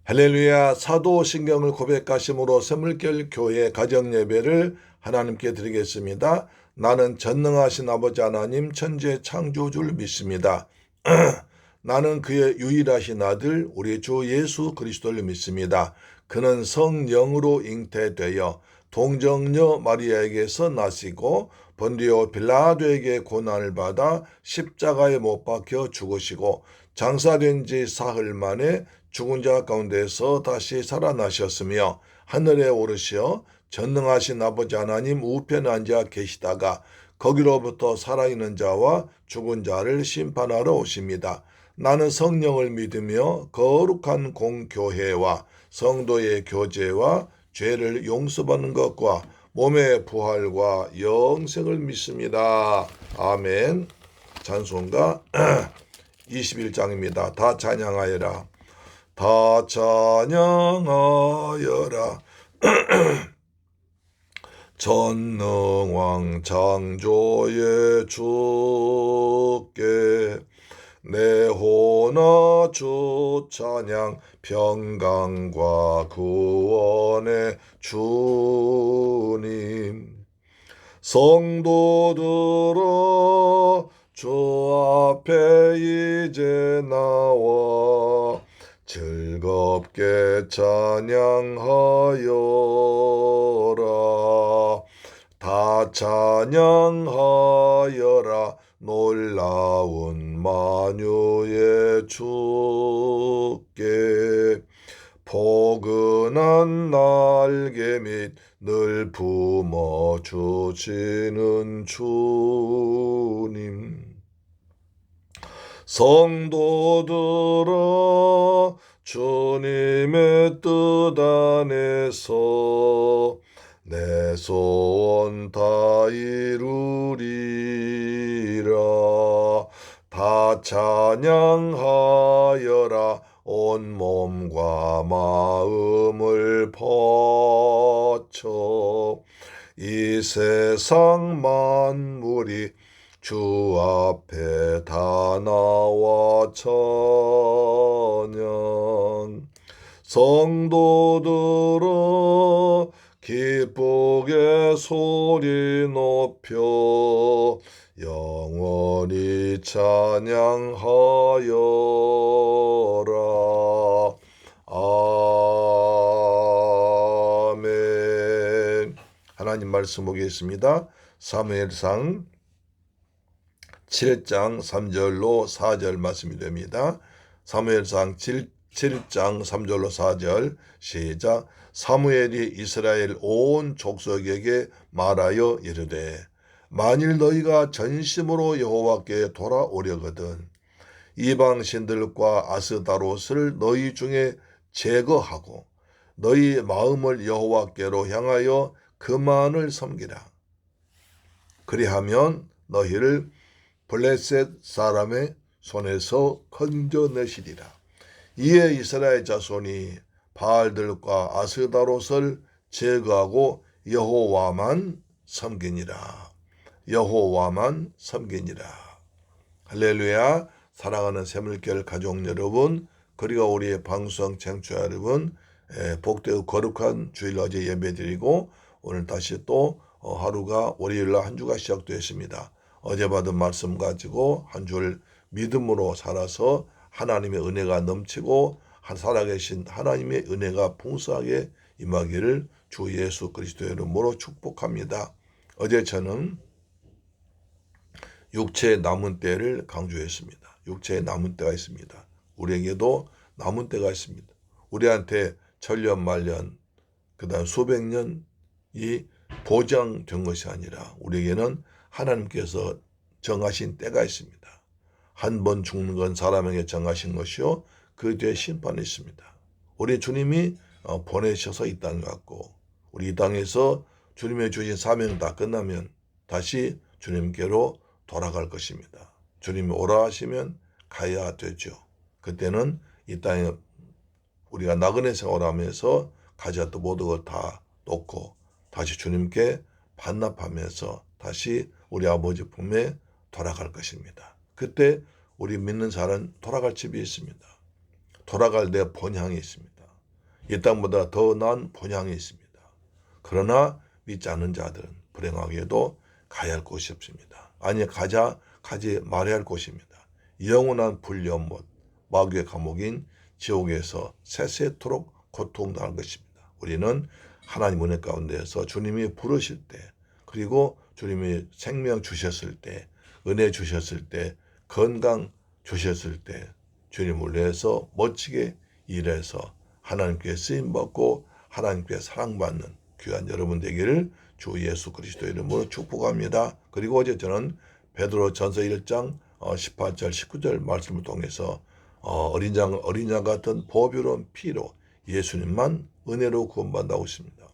할렐루야. 사도신경을 고백하심으로 새물결 교회 가정예배를 하나님께 드리겠습니다. 나는 전능하신 아버지 하나님 천지의 창조주를 믿습니다. 나는 그의 유일하신 아들 우리 주 예수 그리스도를 믿습니다. 그는 성령으로 잉태되어 동정녀 마리아에게서 나시고 본디오 빌라도에게 고난을 받아 십자가에 못 박혀 죽으시고 장사된 지 사흘 만에 죽은 자 가운데서 다시 살아나셨으며 하늘에 오르시어 전능하신 아버지 하나님 우편에 앉아 계시다가 거기로부터 살아있는 자와 죽은 자를 심판하러 오십니다. 나는 성령을 믿으며 거룩한 공교회와 성도의 교제와 죄를 용서받는 것과 몸의 부활과 영생을 믿습니다. 아멘. 찬송가 21장입니다. 다 찬양하여라. 다 찬양하여라. 전능왕 창조의 주께 내 호나 주 찬양 평강과 구원의 주님. 성도들아 주 앞에 이제 나와 즐겁게 찬양하여라. 다 찬양하여라. 놀라운 만유의 주께 포근한 날개 및 늘 품어주시는 주님. 성도들아 주님의 뜻 안에서 내 소원 다 이루리라. 다 찬양하여라. 온 몸과 마음을 바쳐 이 세상 만물이 주 앞에 다 나와 찬양. 성도들아 기쁘게 소리 높여 영원히 찬양하여라. 아멘. 하나님 말씀 보겠습니다. 사무엘상 7장 3절로 4절 말씀이 됩니다. 사무엘상 7장 3절로 4절 시작. 사무엘이 이스라엘 온 족속에게 말하여 이르되 만일 너희가 전심으로 여호와께 돌아오려거든 이방 신들과 아스다롯을 너희 중에 제거하고 너희 마음을 여호와께로 향하여 그만을 섬기라. 그리하면 너희를 블레셋 사람의 손에서 건져내시리라. 이에 이스라엘 자손이 바알들과 아스다롯을 제거하고 여호와만 섬기니라. 여호와만 섬기니라. 할렐루야. 사랑하는 새물결 가족 여러분, 그리고 우리의 방송 청취자 여러분, 복되고 거룩한 주일 어제 예배드리고 오늘 다시 또 하루가 월요일날 한 주가 시작되었습니다. 어제 받은 말씀 가지고 한 주를 믿음으로 살아서 하나님의 은혜가 넘치고 살아계신 하나님의 은혜가 풍성하게 임하기를 주 예수 그리스도의 이름으로 축복합니다. 어제 저는 육체의 남은 때를 강조했습니다. 육체의 남은 때가 있습니다. 우리에게도 남은 때가 있습니다. 우리한테 천년 만년 그다음 수백 년이 보장된 것이 아니라 우리에게는 하나님께서 정하신 때가 있습니다. 한 번 죽는 건 사람에게 정하신 것이요 그 뒤에 심판이 있습니다. 우리 주님이 보내셔서 이 땅에 왔고 우리 이 땅에서 주님의 주신 사명 다 끝나면 다시 주님께로 돌아갈 것입니다. 주님이 오라 하시면 가야 되죠. 그때는 이 땅에 우리가 나그네 생활하면서 가져왔던 모든 걸 다 놓고 다시 주님께 반납하면서 다시 우리 아버지 품에 돌아갈 것입니다. 그때 우리 믿는 자는 돌아갈 집이 있습니다. 돌아갈 내 본향이 있습니다. 이 땅보다 더 나은 본향이 있습니다. 그러나 믿지 않는 자들은 불행하게도 가야 할 곳이 없습니다. 아니 가지 말아야 할 곳입니다. 영원한 불연못 마귀의 감옥인 지옥에서 세세토록 고통당할 것입니다. 우리는 하나님 은혜 가운데에서 주님이 부르실 때 그리고 주님이 생명 주셨을 때 은혜 주셨을 때 건강 주셨을 때 주님을 위해서 멋지게 일해서 하나님께 쓰임받고 하나님께 사랑받는 귀한 여러분 되기를 주 예수 그리스도 이름으로 축복합니다. 그리고 어제 저는 베드로 전서 1장 18절 19절 말씀을 통해서 어린 양 같은 보배로운 피로 예수님만 은혜로 구원받는다고 했습니다.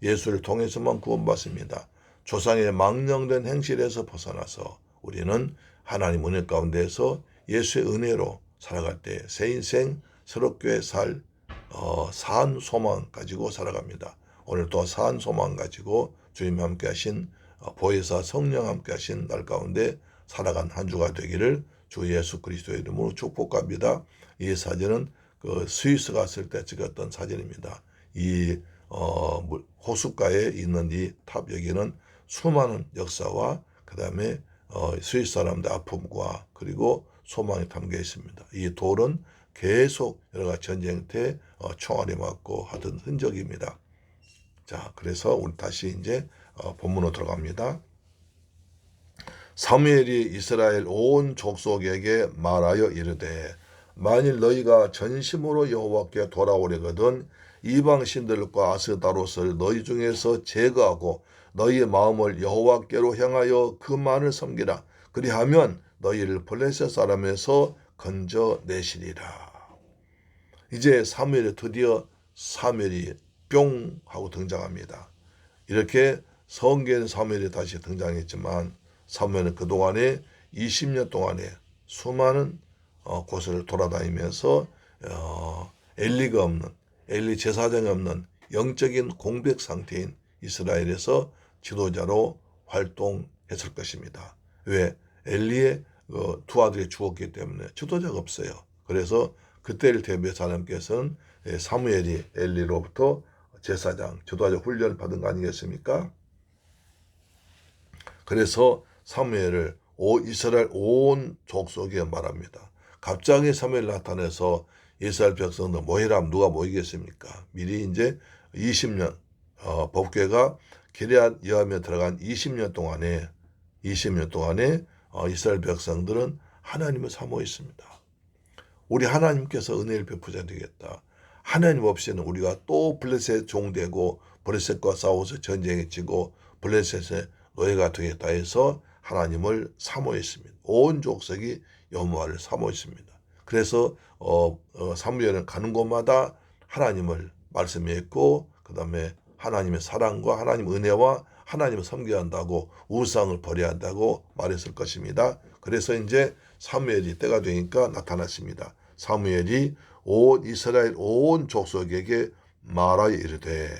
예수를 통해서만 구원받습니다. 조상의 망령된 행실에서 벗어나서 우리는 하나님 은혜 가운데서 예수의 은혜로 살아갈 때 새 인생 새롭게 사한 소망 가지고 살아갑니다. 오늘 또 사한 소망 가지고 주님 함께 하신 보혜사 성령 함께 하신 날 가운데 살아간 한 주가 되기를 주 예수 그리스도의 이름으로 축복합니다. 이 사진은 그 스위스 갔을 때 찍었던 사진입니다. 이 호숫가에 있는 이 탑 여기는 수많은 역사와 그 다음에 스위스 사람들의 아픔과 그리고 소망이 담겨 있습니다. 이 돌은 계속 여러 가지 전쟁 때 총알이 맞고 하던 흔적입니다. 자, 그래서 우리 다시 이제 본문으로 들어갑니다. 사무엘이 이스라엘 온 족속에게 말하여 이르되 만일 너희가 전심으로 여호와께 돌아오려거든 이방 신들과 아스다롯을 너희 중에서 제거하고 너희의 마음을 여호와께로 향하여 그만을 섬기라. 그리하면 너희를 블레셋 사람에서 건져내시리라. 이제 사무엘이 드디어 사무엘이 뿅 하고 등장합니다. 이렇게 성경에는 사무엘이 다시 등장했지만 사무엘은 그동안에 20년 동안에 수많은 곳을 돌아다니면서 엘리가 없는 엘리 제사장이 없는 영적인 공백 상태인 이스라엘에서 지도자로 활동했을 것입니다. 왜? 엘리의 두 아들이 죽었기 때문에 지도자가 없어요. 그래서 그때를 대비해서 하나님께서는 사무엘이 엘리로부터 제사장, 지도자 훈련을 받은 거 아니겠습니까? 그래서 사무엘을 이스라엘 온 족속에 말합니다. 갑자기 사무엘 나타나서 이스라엘 백성들 모이라면 누가 모이겠습니까? 미리 이제 20년 법궤가 기럇 여암에 들어간 20년 동안에 이스라엘 백성들은 하나님을 사모했습니다. 우리 하나님께서 은혜를 베푸셔야 되겠다. 하나님 없이는 우리가 또 블레셋 종되고 블레셋과 싸워서 전쟁에 지고 블레셋의 노예가 되겠다 해서 하나님을 사모했습니다. 온 족속이 여호와를 사모했습니다. 그래서 사무엘은 가는 곳마다 하나님을 말씀했고 그 다음에 하나님의 사랑과 하나님 은혜와 하나님을 섬겨야 한다고 우상을 버려야 한다고 말했을 것입니다. 그래서 이제 사무엘이 때가 되니까 나타났습니다. 사무엘이 이스라엘 온 족속에게 말하여 이르되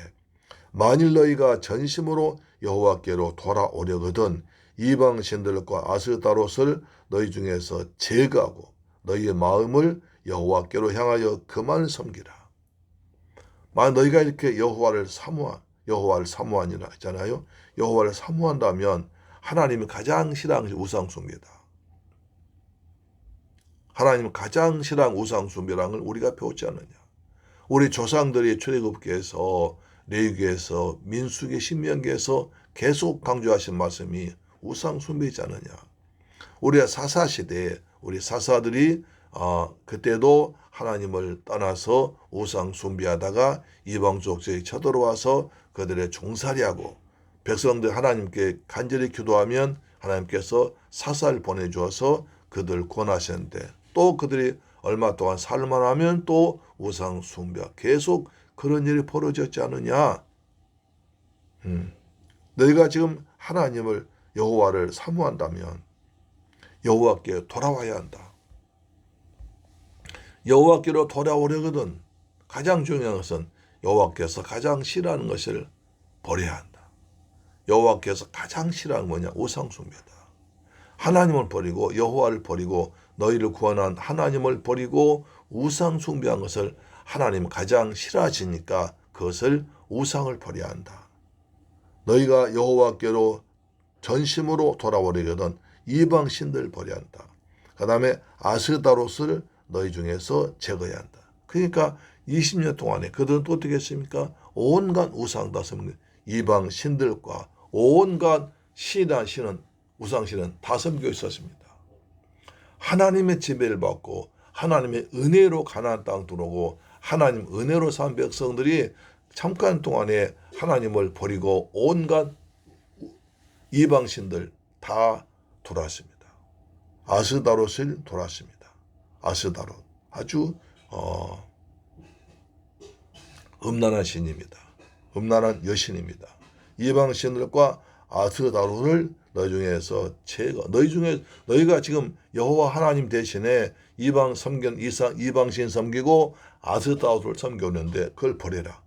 만일 너희가 전심으로 여호와께로 돌아오려거든 이방 신들과 아스다롯을 너희 중에서 제거하고 너희의 마음을 여호와께로 향하여 그만 섬기라. 만약 너희가 이렇게 여호와를 사모하니라 했잖아요. 여호와를 사모한다면 하나님이 가장 싫어하는 것이 우상 숭배다. 하나님은 가장 싫어하는 우상 숭배라는 걸 우리가 배웠지 않느냐. 우리 조상들이 출애굽기에서 레위기에서 민수기 신명기에서 계속 강조하신 말씀이 우상 숭배이지 않느냐. 우리가 사사시대에 우리 사사들이 그때도 하나님을 떠나서 우상 숭배하다가 이방 족속이 쳐들어와서 그들의 종살이하고 백성들 하나님께 간절히 기도하면 하나님께서 사사를 보내주어서 그들 구원하셨는데 또 그들이 얼마 동안 살만 하면 또 우상 숭배 계속 그런 일이 벌어졌지 않느냐. 너희가 지금 하나님을 여호와를 사모한다면 여호와께 돌아와야 한다. 여호와께로 돌아오려거든 가장 중요한 것은 여호와께서 가장 싫어하는 것을 버려야 한다. 여호와께서 가장 싫어하는 뭐냐? 우상 숭배다. 하나님을 버리고 여호와를 버리고 너희를 구원한 하나님을 버리고 우상 숭배한 것을 하나님은 가장 싫어하시니까 그것을 우상을 버려야 한다. 너희가 여호와께로 전심으로 돌아오려거든 이방 신들 버려야 한다. 그 다음에 아스다롯을 너희 중에서 제거해야 한다. 그러니까 20년 동안에 그들은 또 어떻게 했습니까? 온갖 우상다 섬긴 이방 신들과 온갖 신은 우상신은 다 섬기고 있었습니다. 하나님의 지배를 받고 하나님의 은혜로 가나안 땅 들어오고 하나님 은혜로 산 백성들이 잠깐 동안에 하나님을 버리고 온갖 이방신들 다 돌아왔습니다. 아스다롯을 돌아왔습니다. 아스다롯 아주 음란한 신입니다. 음란한 여신입니다. 이방신들과 아스다롯을 너희 중에서 제거. 너희가 지금 여호와 하나님 대신에 이방신 섬기고 아스다롯을 섬기는데 그걸 버려라.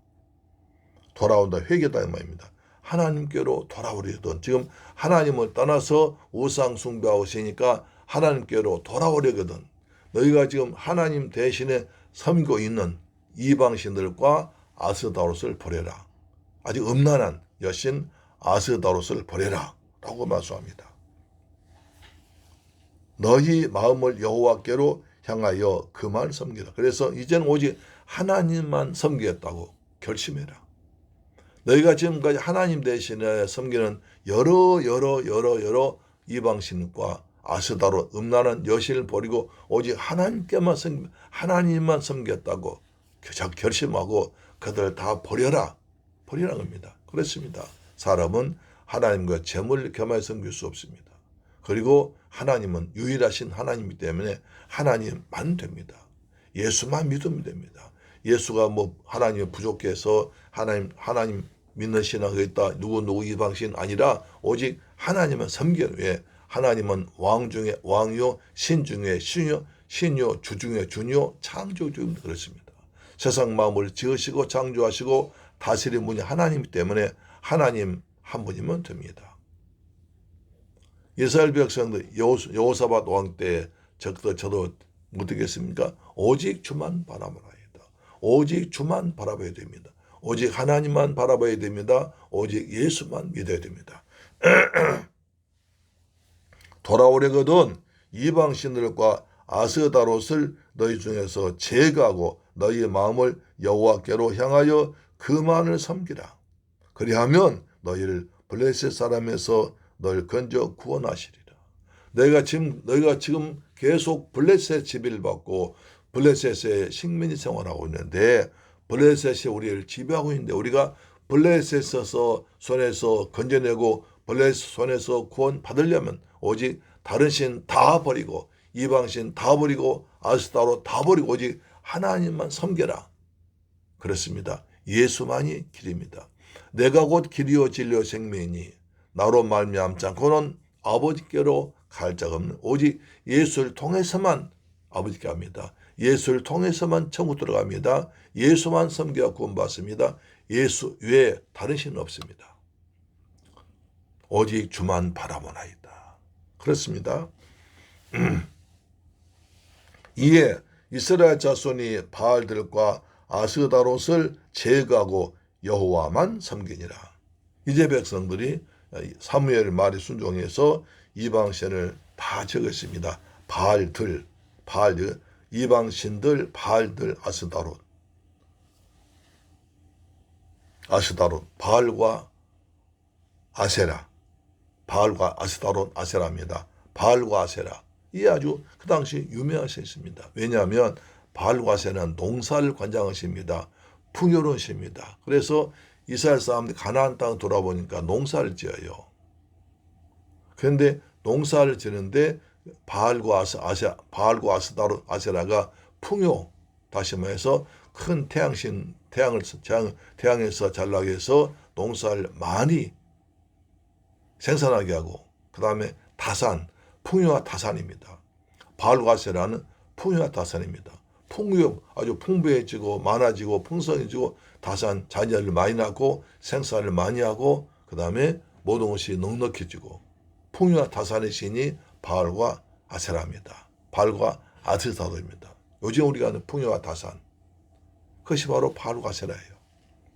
돌아온다. 회개다 이 말입니다. 하나님께로 돌아오려거든. 지금 하나님을 떠나서 우상 숭배하고 있으니까 하나님께로 돌아오려거든. 너희가 지금 하나님 대신에 섬기고 있는 이방신들과 아스다롯을 버려라. 아주 음란한 여신 아스다롯을 버려라 라고 말씀합니다. 너희 마음을 여호와께로 향하여 그만 섬기라. 그래서 이제는 오직 하나님만 섬기겠다고 결심해라. 너희가 지금까지 하나님 대신에 섬기는 여러 이방신과 아스다롯 음란한 여신을 버리고 오직 하나님만 섬겼다고 결심하고 그들 다 버려라. 버리라는 겁니다. 그렇습니다. 사람은 하나님과 재물을 겸하여 섬길 수 없습니다. 그리고 하나님은 유일하신 하나님이기 때문에 하나님만 됩니다. 예수만 믿으면 됩니다. 예수가 하나님이 부족해서 하나님 믿는 신앙이 있다. 누구 이방신 아니라 오직 하나님만 섬기는 왜 하나님은 왕 중에 왕이요 신 중에 신이요 주 중에 주요 창조주입니다. 그렇습니다. 세상 마음을 지으시고 창조하시고 다스리는 분이 하나님이기 때문에 하나님 한 분이면 됩니다. 이스라엘 백성들 여호사밧 왕 때 저도 어떻게 했습니까? 오직 주만 바라보라 했다. 오직 주만 바라봐야 됩니다. 오직 하나님만 바라봐야 됩니다. 오직 예수만 믿어야 됩니다. 돌아오려거든 이방신들과 아스다롯을 너희 중에서 제거하고 너희의 마음을 여호와께로 향하여 그만을 섬기라. 그리하면 너희를 블레셋 사람에서 너희를 건져 구원하시리라. 너희가 지금 계속 블레셋 지배를 받고 블레셋의 식민지 생활하고 있는데 블레셋이 우리를 지배하고 있는데 우리가 블레셋 손에서 건져내고 블레셋 손에서 구원 받으려면 오직 다른 신 다 버리고 이방신 다 버리고 아스타로 다 버리고 오직 하나님만 섬겨라. 그렇습니다. 예수만이 길입니다. 내가 곧 길이요 진리요 생명이니 나로 말미암지 않고는 아버지께로 갈 자가 없는 오직 예수를 통해서만 아버지께 갑니다. 예수를 통해서만 천국 들어갑니다. 예수만 섬겨 구원받습니다. 예수 외에 다른 신은 없습니다. 오직 주만 바라보나이다. 그렇습니다. 이에 이스라엘 자손이 바알들과 아스다롯을 제거하고 여호와만 섬기니라. 이제 백성들이 사무엘 말에 순종해서 이방신을 다 적었습니다. 바알들, 이방신들, 바알들, 아스다롯, 바알과 아세라, 바알과 아스다롯, 아세라입니다. 바알과 아세라. 이 아주 그 당시 유명하셨습니다. 왜냐하면 바알과 아세라는 농사를 관장하십니다. 풍요로우십니다. 그래서 이스라엘 사람들이 가나안 땅 돌아보니까 농사를 지어요. 그런데 농사를 지는데 바알과 아스다롯 아세라가 풍요, 다시 말해서 큰 태양에서 잘 나게 해서 농사를 많이 생산하게 하고 그 다음에 풍요와 다산입니다. 바알과 아세라는 풍요와 다산입니다. 아주 풍부해지고 많아지고 풍성해지고 다산 자녀를 많이 낳고 생산을 많이 하고 그 다음에 모든 것이 넉넉해지고 풍요와 다산의 신이 바알과 아세라입니다. 바알과 아스타롯입니다. 요즘 우리가 하는 풍요와 다산. 그것이 바로 바로가 세라예요.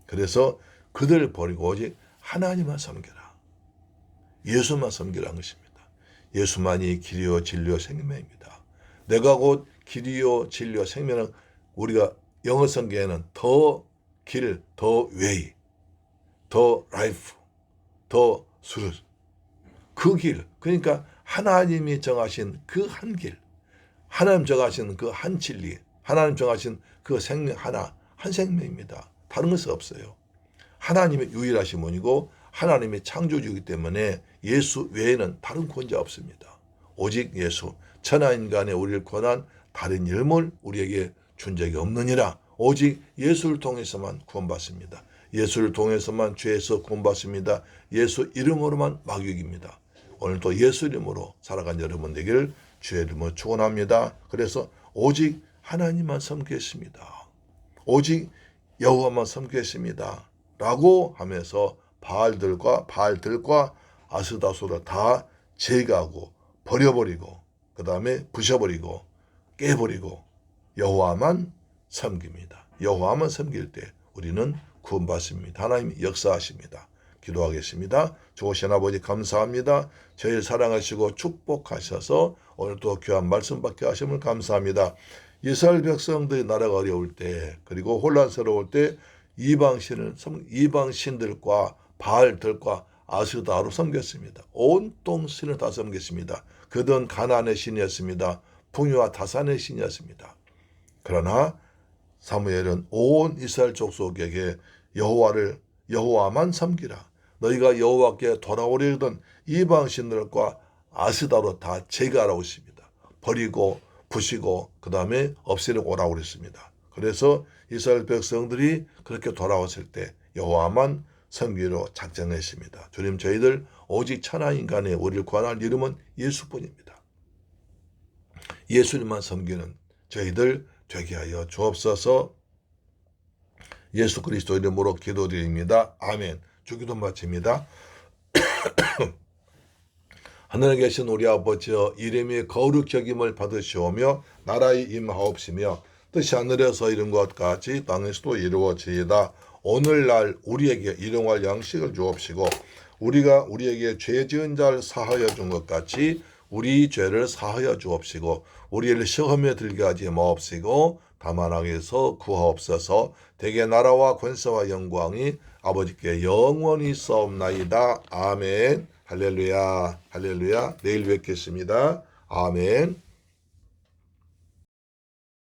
그래서 그들을 버리고 오직 하나님만 섬겨라. 예수만 섬기라는 것입니다. 예수만이 길이요 진리요 생명입니다. 내가 곧 길이요 진리요 생명은 우리가 영어 성경에는 더 길, 더 웨이, 더 라이프, 더 수르, 그 길, 그러니까 하나님이 정하신 그 한 길, 하나님 정하신 그 한 진리, 하나님 정하신 그 생명 하나, 한 생명입니다. 다른 것은 없어요. 하나님의 유일하신 분이고 하나님의 창조주이기 때문에 예수 외에는 다른 구원자 없습니다. 오직 예수, 천하인간의 우리를 구원한 다른 이름을 우리에게 준 적이 없느니라. 오직 예수를 통해서만 구원받습니다. 예수를 통해서만 죄에서 구원받습니다. 예수 이름으로만 막육입니다. 오늘도 예수 이름으로 살아간 여러분 되기를 주의 이름으로 축원합니다. 그래서 오직 하나님만 섬기겠습니다. 오직 여호와만 섬기겠습니다. 라고 하면서 바알들과 아스다소를 다 제거하고 버려버리고 그 다음에 부셔버리고 깨버리고 여호와만 섬깁니다. 여호와만 섬길 때 우리는 구원받습니다. 하나님이 역사하십니다. 기도하겠습니다. 좋으신 아버지 감사합니다. 저희를 사랑하시고 축복하셔서 오늘도 귀한 말씀 받게 하심을 감사합니다. 이스라엘 백성들이 나라가 어려울 때 그리고 혼란스러울 때 이방신들과 바알들과 아스다로 섬겼습니다. 온통 신을 다 섬겼습니다. 그들은 가나안의 신이었습니다. 풍요와 다산의 신이었습니다. 그러나 사무엘은 온 이스라엘 족속에게 여호와만 섬기라. 너희가 여호와께 돌아오려던 이방신들과 아스다로 다 제거하라고 했습니다. 버리고 부시고 그 다음에 없애려고 오라고 그랬습니다. 그래서 이스라엘 백성들이 그렇게 돌아왔을 때 여호와만 섬기로 작정했습니다. 주님, 저희들 오직 천하인간의 우리를 구원할 이름은 예수뿐입니다. 예수님만 섬기는 저희들 되게 하여 주옵소서. 예수 그리스도 이름으로 기도드립니다. 아멘. 주기도 마칩니다. 하늘에 계신 우리 아버지여, 이름이 거룩히 여김을 받으시오며 나라의 임하옵시며 뜻이 하늘에서 이룬 것 같이 땅에서도 이루어지이다. 오늘날 우리에게 일용할 양식을 주옵시고 우리가 우리에게 죄 지은 자를 사하여 준 것 같이 우리 죄를 사하여 주옵시고 우리를 시험에 들게 하지 마옵시고 다만 악에서 구하옵소서. 대개 나라와 권세와 영광이 아버지께 영원히 있사옵나이다. 아멘. 할렐루야. 할렐루야. 내일 뵙겠습니다. 아멘.